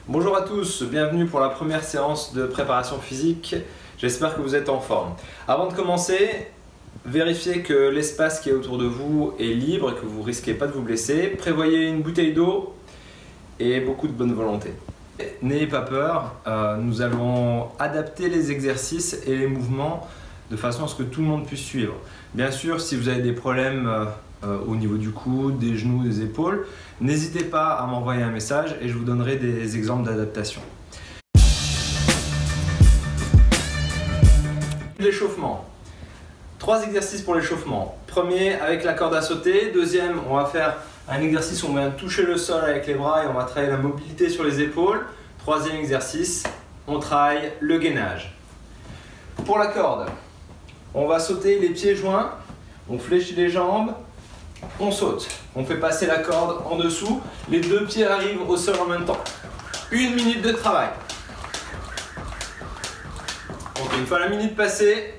Bonjour à tous, bienvenue pour la première séance de préparation physique. J'espère que vous êtes en forme. Avant de commencer, vérifiez que l'espace qui est autour de vous est libre et que vous ne risquez pas de vous blesser. Prévoyez une bouteille d'eau et beaucoup de bonne volonté. N'ayez pas peur, nous allons adapter les exercices et les mouvements de façon à ce que tout le monde puisse suivre. Bien sûr, si vous avez des problèmes au niveau du coude, des genoux, des épaules, n'hésitez pas à m'envoyer un message et je vous donnerai des exemples d'adaptation. L'échauffement. 3 exercices pour l'échauffement. Premier avec la corde à sauter. Deuxième, on va faire un exercice où on vient toucher le sol avec les bras et on va travailler la mobilité sur les épaules. Troisième exercice, on travaille le gainage. Pour la corde, on va sauter les pieds joints, on fléchit les jambes, on saute. On fait passer la corde en dessous, les deux pieds arrivent au sol en même temps. 1 minute de travail. Donc une fois la minute passée,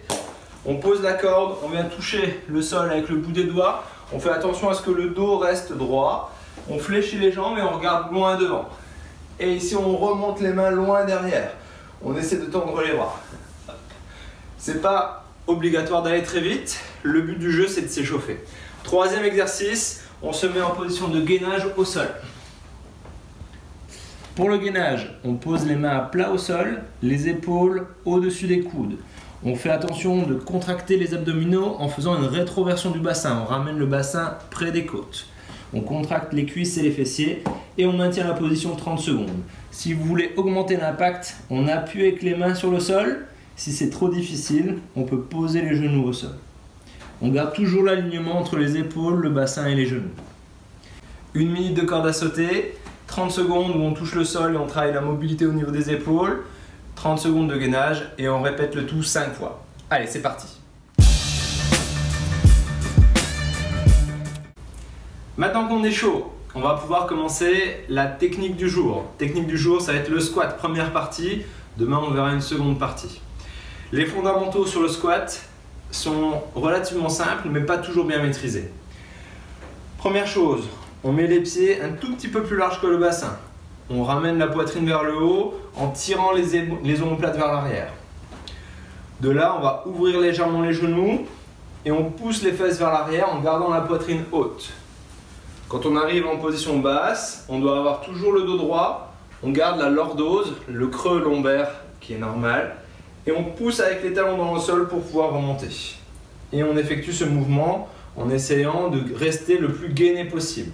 on pose la corde, on vient toucher le sol avec le bout des doigts. On fait attention à ce que le dos reste droit. On fléchit les jambes et on regarde loin devant. Et ici on remonte les mains loin derrière. On essaie de tendre les bras. C'est pas obligatoire d'aller très vite. Le but du jeu c'est de s'échauffer. Troisième exercice, on se met en position de gainage au sol. Pour le gainage, on pose les mains à plat au sol, les épaules au-dessus des coudes. On fait attention de contracter les abdominaux en faisant une rétroversion du bassin. On ramène le bassin près des côtes. On contracte les cuisses et les fessiers et on maintient la position 30 secondes. Si vous voulez augmenter l'impact, on appuie avec les mains sur le sol. Si c'est trop difficile, on peut poser les genoux au sol. On garde toujours l'alignement entre les épaules, le bassin et les genoux. 1 minute de corde à sauter, 30 secondes où on touche le sol et on travaille la mobilité au niveau des épaules, 30 secondes de gainage et on répète le tout 5 fois. Allez, c'est parti. Maintenant qu'on est chaud, on va pouvoir commencer la technique du jour. Technique du jour, ça va être le squat, première partie. Demain, on verra une seconde partie. Les fondamentaux sur le squat sont relativement simples, mais pas toujours bien maîtrisés. Première chose, on met les pieds un tout petit peu plus larges que le bassin. On ramène la poitrine vers le haut en tirant les omoplates vers l'arrière. De là, on va ouvrir légèrement les genoux et on pousse les fesses vers l'arrière en gardant la poitrine haute. Quand on arrive en position basse, on doit avoir toujours le dos droit. On garde la lordose, le creux lombaire qui est normal. Et on pousse avec les talons dans le sol pour pouvoir remonter. Et on effectue ce mouvement en essayant de rester le plus gainé possible.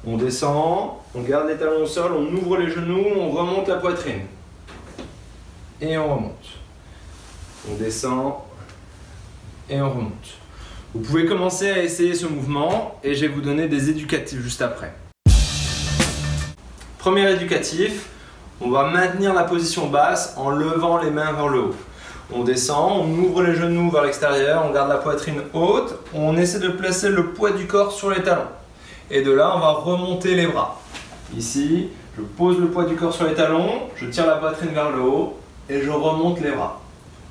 On descend, on garde les talons au sol, on ouvre les genoux, on remonte la poitrine. Et on remonte. On descend et on remonte. Vous pouvez commencer à essayer ce mouvement et je vais vous donner des éducatifs juste après. Premier éducatif. On va maintenir la position basse en levant les mains vers le haut. On descend, on ouvre les genoux vers l'extérieur, on garde la poitrine haute, on essaie de placer le poids du corps sur les talons. Et de là, on va remonter les bras. Ici, je pose le poids du corps sur les talons, je tire la poitrine vers le haut et je remonte les bras.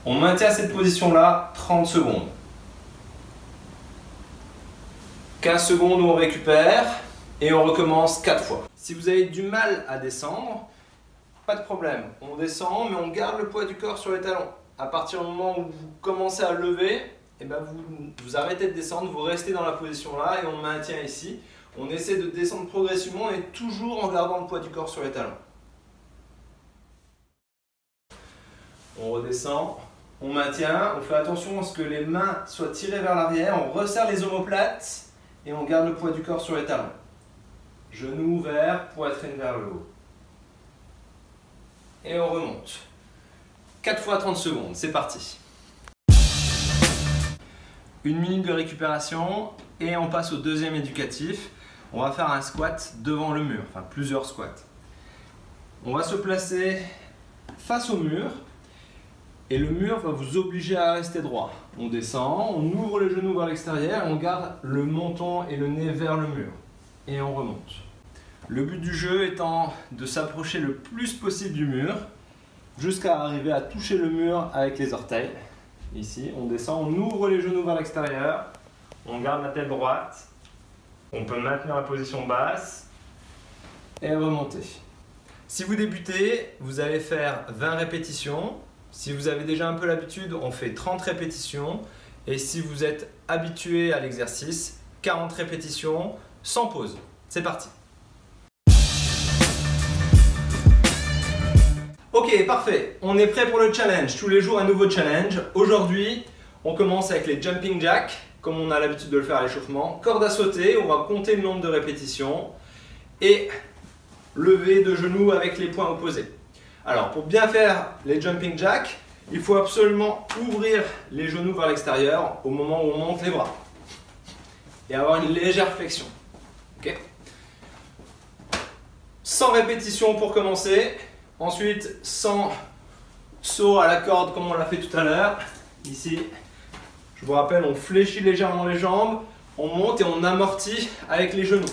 On maintient cette position-là 30 secondes. 15 secondes où on récupère et on recommence 4 fois. Si vous avez du mal à descendre, pas de problème, on descend mais on garde le poids du corps sur les talons. À partir du moment où vous commencez à lever, eh ben vous arrêtez de descendre, vous restez dans la position là et on maintient ici. On essaie de descendre progressivement et toujours en gardant le poids du corps sur les talons. On redescend, on maintient, on fait attention à ce que les mains soient tirées vers l'arrière, on resserre les omoplates et on garde le poids du corps sur les talons. Genoux ouverts, poitrine vers le haut. Et on remonte. 4 fois 30 secondes, c'est parti. 1 minute de récupération et on passe au deuxième éducatif. On va faire un squat devant le mur, enfin plusieurs squats. On va se placer face au mur et le mur va vous obliger à rester droit. On descend, on ouvre les genoux vers l'extérieur, on garde le menton et le nez vers le mur et on remonte. Le but du jeu étant de s'approcher le plus possible du mur jusqu'à arriver à toucher le mur avec les orteils. Ici, on descend, on ouvre les genoux vers l'extérieur, on garde la tête droite, on peut maintenir la position basse et remonter. Si vous débutez, vous allez faire 20 répétitions. Si vous avez déjà un peu l'habitude, on fait 30 répétitions. Et si vous êtes habitué à l'exercice, 40 répétitions sans pause. C'est parti. Ok, parfait. On est prêt pour le challenge. Tous les jours, un nouveau challenge. Aujourd'hui, on commence avec les jumping jacks, comme on a l'habitude de le faire à l'échauffement. Corde à sauter, on va compter le nombre de répétitions. Et lever de genoux avec les poings opposés. Alors, pour bien faire les jumping jacks, il faut absolument ouvrir les genoux vers l'extérieur au moment où on monte les bras et avoir une légère flexion. Okay. 100 répétitions pour commencer. Ensuite, 100 sauts à la corde comme on l'a fait tout à l'heure. Ici, je vous rappelle, on fléchit légèrement les jambes, on monte et on amortit avec les genoux.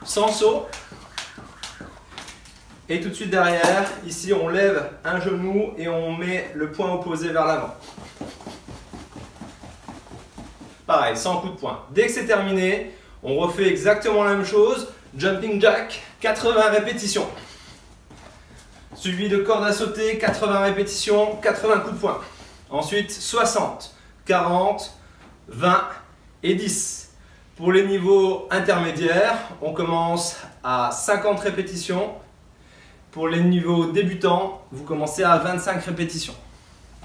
100 sauts. Et tout de suite derrière, ici on lève un genou et on met le poing opposé vers l'avant. Pareil, 100 coups de poing. Dès que c'est terminé, on refait exactement la même chose. Jumping jack, 80 répétitions. Suivi de corde à sauter, 80 répétitions, 80 coups de poing. Ensuite, 60, 40, 20 et 10. Pour les niveaux intermédiaires, on commence à 50 répétitions. Pour les niveaux débutants, vous commencez à 25 répétitions.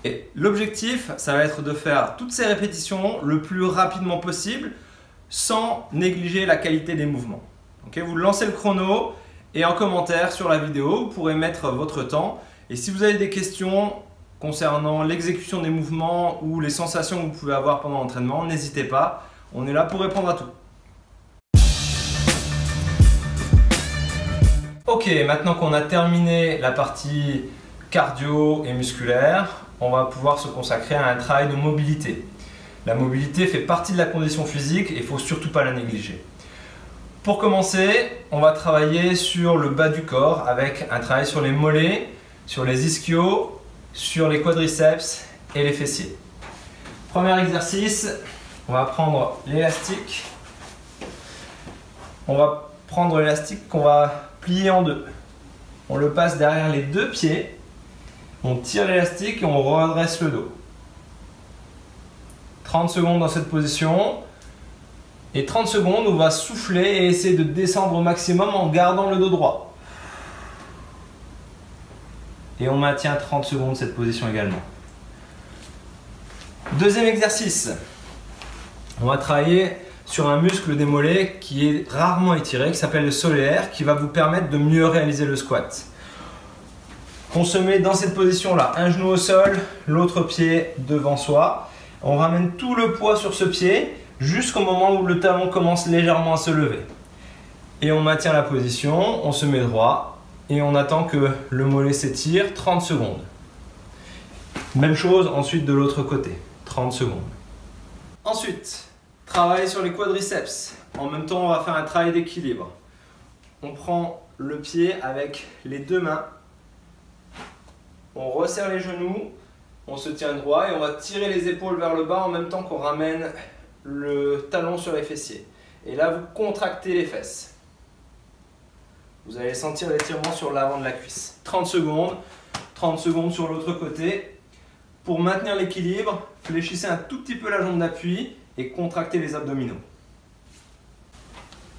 Et l'objectif, ça va être de faire toutes ces répétitions le plus rapidement possible sans négliger la qualité des mouvements. Okay, vous lancez le chrono et en commentaire sur la vidéo, vous pourrez mettre votre temps. Et si vous avez des questions concernant l'exécution des mouvements ou les sensations que vous pouvez avoir pendant l'entraînement, n'hésitez pas, on est là pour répondre à tout. Ok, maintenant qu'on a terminé la partie cardio et musculaire, on va pouvoir se consacrer à un travail de mobilité. La mobilité fait partie de la condition physique et il ne faut surtout pas la négliger. Pour commencer, on va travailler sur le bas du corps avec un travail sur les mollets, sur les ischios, sur les quadriceps et les fessiers. Premier exercice, on va prendre l'élastique. On va prendre l'élastique qu'on va plier en deux. On le passe derrière les deux pieds, on tire l'élastique et on redresse le dos. 30 secondes dans cette position et 30 secondes on va souffler et essayer de descendre au maximum en gardant le dos droit. Et on maintient 30 secondes cette position également. Deuxième exercice, on va travailler sur un muscle des mollets qui est rarement étiré, qui s'appelle le solaire, qui va vous permettre de mieux réaliser le squat. On se met dans cette position-là, un genou au sol, l'autre pied devant soi. On ramène tout le poids sur ce pied jusqu'au moment où le talon commence légèrement à se lever. Et on maintient la position, on se met droit et on attend que le mollet s'étire 30 secondes. Même chose ensuite de l'autre côté, 30 secondes. Ensuite, travail sur les quadriceps. En même temps, on va faire un travail d'équilibre. On prend le pied avec les deux mains. On resserre les genoux. On se tient droit et on va tirer les épaules vers le bas en même temps qu'on ramène le talon sur les fessiers. Et là, vous contractez les fesses. Vous allez sentir l'étirement sur l'avant de la cuisse. 30 secondes sur l'autre côté. Pour maintenir l'équilibre, fléchissez un tout petit peu la jambe d'appui et contractez les abdominaux.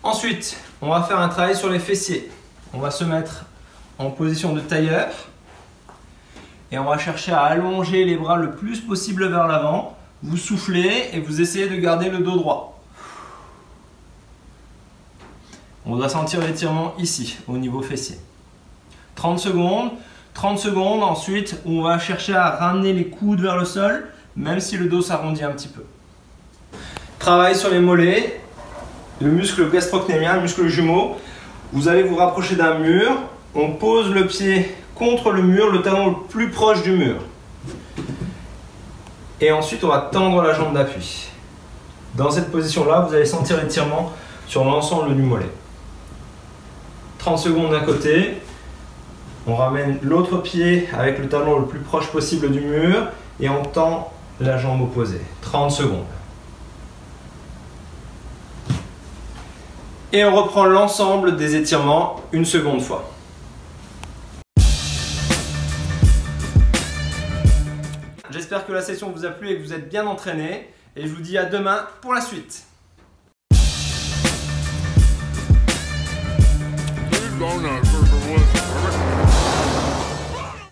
Ensuite, on va faire un travail sur les fessiers. On va se mettre en position de tailleur et on va chercher à allonger les bras le plus possible vers l'avant. Vous soufflez et vous essayez de garder le dos droit. On doit sentir l'étirement ici, au niveau fessier. 30 secondes, ensuite on va chercher à ramener les coudes vers le sol, même si le dos s'arrondit un petit peu. Travail sur les mollets, le muscle gastrocnémien, le muscle jumeau. Vous allez vous rapprocher d'un mur, on pose le pied contre le mur, le talon le plus proche du mur. Et ensuite on va tendre la jambe d'appui. Dans cette position-là, vous allez sentir l'étirement sur l'ensemble du mollet. 30 secondes d'un côté, on ramène l'autre pied avec le talon le plus proche possible du mur et on tend la jambe opposée. 30 secondes. Et on reprend l'ensemble des étirements une seconde fois. J'espère que la session vous a plu et que vous êtes bien entraînés. Et je vous dis à demain pour la suite. Please don't